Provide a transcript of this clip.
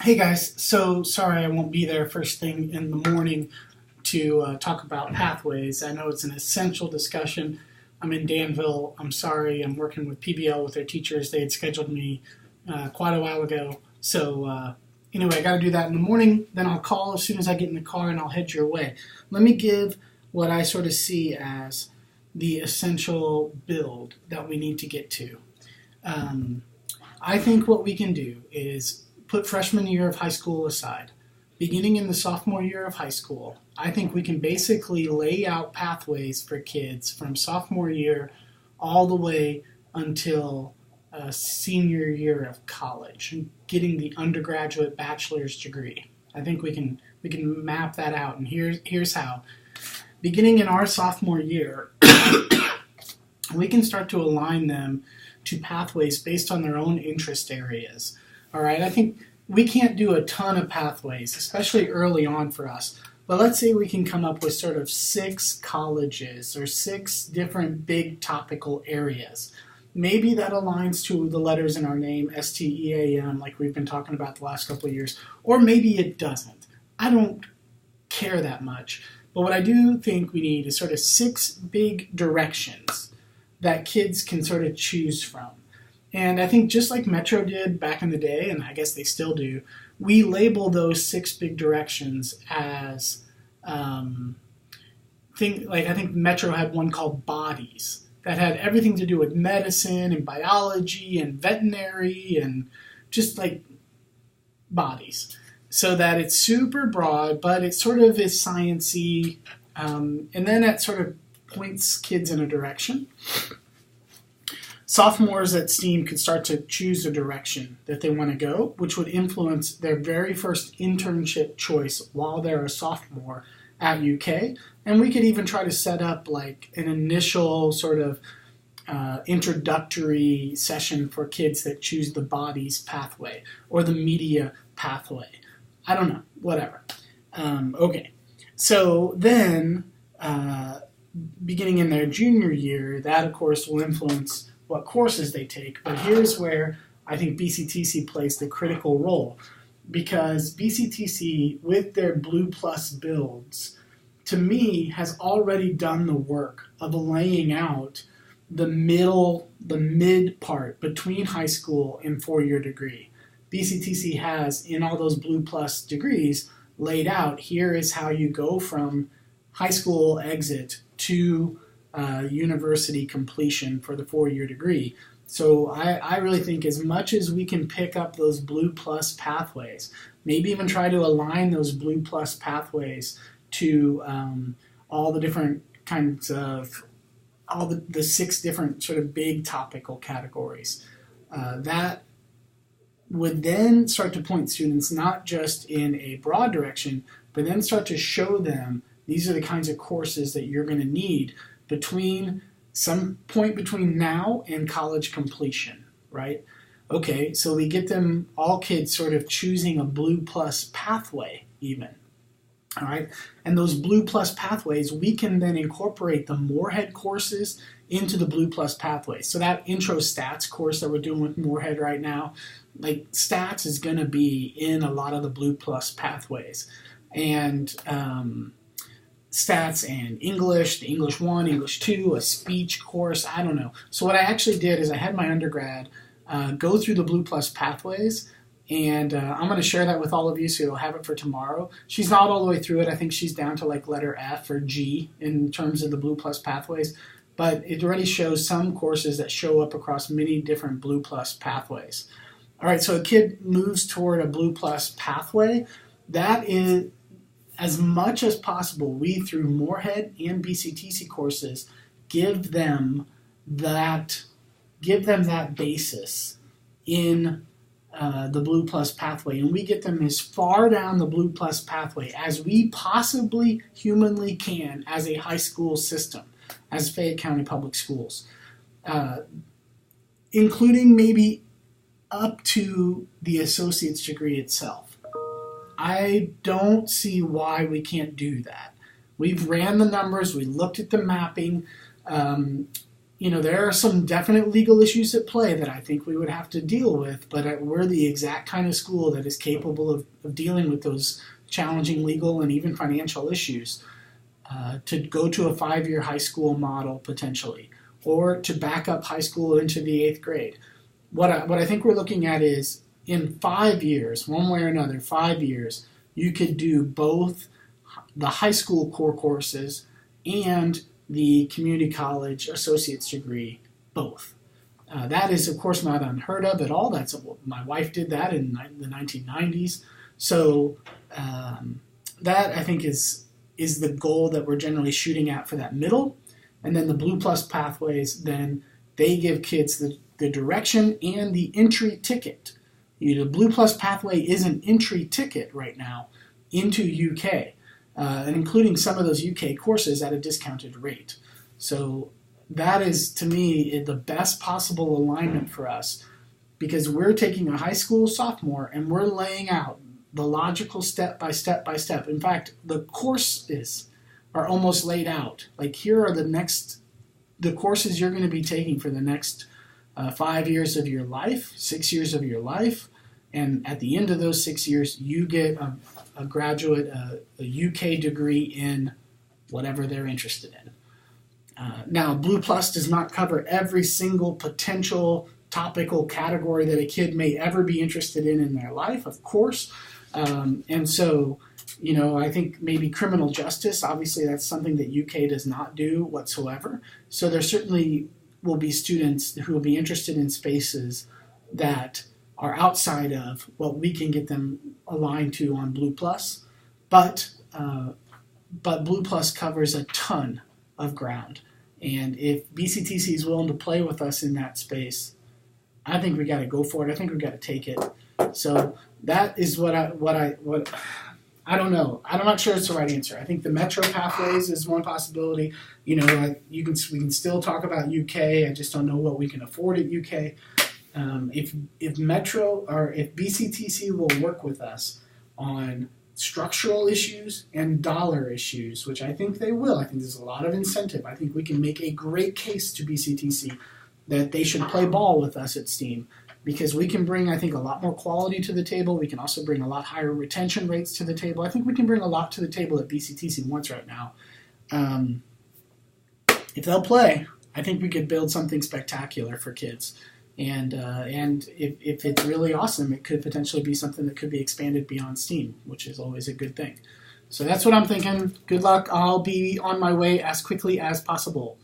Hey guys, so sorry I won't be there first thing in the morning to talk about pathways. I know it's an essential discussion. I'm in Danville. I'm sorry. I'm working with PBL with their teachers. They had scheduled me quite a while ago. Anyway, I got to do that in the morning. Then I'll call as soon as I get in the car and I'll head your way. Let me give what I sort of see as the essential build that we need to get to. Um, I think what we can do is put freshman year of high school aside. Beginning in the sophomore year of high school, I think we can basically lay out pathways for kids from sophomore year all the way until senior year of college, getting the undergraduate bachelor's degree. I think we can map that out, and here's how. Beginning in our sophomore year, we can start to align them to pathways based on their own interest areas. All right, I think we can't do a ton of pathways, especially early on for us. But let's say we can come up with sort of 6 colleges or 6 different big topical areas. Maybe that aligns to the letters in our name, STEAM, like we've been talking about the last couple of years, or maybe it doesn't. I don't care that much. But what I do think we need is sort of 6 big directions that kids can sort of choose from. And I think just like Metro did back in the day, and I guess they still do, we label those 6 big directions as I think Metro had one called Bodies that had everything to do with medicine and biology and veterinary and just like bodies. So that it's super broad, but it sort of is sciencey, and then it sort of points kids in a direction. Sophomores at STEAM could start to choose the direction that they want to go, which would influence their very first internship choice while they're a sophomore at UK. And we could even try to set up like an initial sort of introductory session for kids that choose the bodies pathway or the media pathway. I don't know, whatever. Okay, so then beginning in their junior year, that of course will influence what courses they take. But here's where I think BCTC plays the critical role, because BCTC, with their Blue Plus builds, to me has already done the work of laying out the mid part between high school and 4-year degree. BCTC has, in all those Blue Plus degrees, laid out here is how you go from high school exit to university completion for the 4-year degree. So I really think as much as we can pick up those Blue Plus pathways, maybe even try to align those Blue Plus pathways to all the different kinds of, all the 6 different sort of big topical categories. That would then start to point students not just in a broad direction, but then start to show them these are the kinds of courses that you're going to need between some point between now and college completion, right? Okay, so we get them, all kids sort of choosing a Blue Plus pathway even, all right? And those Blue Plus pathways, we can then incorporate the Moorhead courses into the Blue Plus pathways. So that intro stats course that we're doing with Moorhead right now, like stats is going to be in a lot of the Blue Plus pathways. And stats and English, the English 1, English 2, a speech course, I don't know. So what I actually did is I had my undergrad go through the Blue Plus pathways, and I'm going to share that with all of you so you'll have it for tomorrow. She's not all the way through it. I think she's down to like letter F or G in terms of the Blue Plus pathways, but it already shows some courses that show up across many different Blue Plus pathways. All right, so a kid moves toward a Blue Plus pathway. That is, as much as possible, we, through Moorhead and BCTC courses, give them that basis in the Blue Plus pathway, and we get them as far down the Blue Plus pathway as we possibly humanly can as a high school system, as Fayette County Public Schools, including maybe up to the associate's degree itself. I don't see why we can't do that. We've ran the numbers, we looked at the mapping, there are some definite legal issues at play that I think we would have to deal with, but we're the exact kind of school that is capable of dealing with those challenging legal and even financial issues. To go to a 5-year high school model potentially, or to back up high school into the 8th grade. What I think we're looking at is in 5 years, one way or another, 5 years, you could do both the high school core courses and the community college associate's degree, both. That is, of course, not unheard of at all. My wife did that in the 1990s. So that, I think, is the goal that we're generally shooting at for that middle. And then the Blue Plus pathways, then they give kids the direction and the entry ticket. The Blue Plus pathway is an entry ticket right now into UK, and including some of those UK courses at a discounted rate. So that is, to me, the best possible alignment for us, because we're taking a high school sophomore and we're laying out the logical step by step by step. In fact, the courses are almost laid out. Like, here are the courses you're going to be taking for the next 5 years of your life, 6 years of your life, and at the end of those 6 years, you get a graduate, a UK degree in whatever they're interested in. Now, Blue Plus does not cover every single potential topical category that a kid may ever be interested in their life, of course. And so, I think maybe criminal justice, obviously that's something that UK does not do whatsoever. So there certainly will be students who will be interested in spaces that are outside of what we can get them aligned to on Blue Plus. But Blue Plus covers a ton of ground. And if BCTC is willing to play with us in that space, I think we got to go for it. I think we got to take it. So that is what I don't know. I'm not sure it's the right answer. I think the Metro pathways is one possibility. We can still talk about UK. I just don't know what we can afford at UK. If Metro or if BCTC will work with us on structural issues and dollar issues, which I think they will. I think there's a lot of incentive. I think we can make a great case to BCTC that they should play ball with us at STEAM, because we can bring, I think, a lot more quality to the table. We can also bring a lot higher retention rates to the table. I think we can bring a lot to the table that BCTC wants right now. If they'll play, I think we could build something spectacular for kids. And if it's really awesome, it could potentially be something that could be expanded beyond STEAM, which is always a good thing. So that's what I'm thinking. Good luck. I'll be on my way as quickly as possible.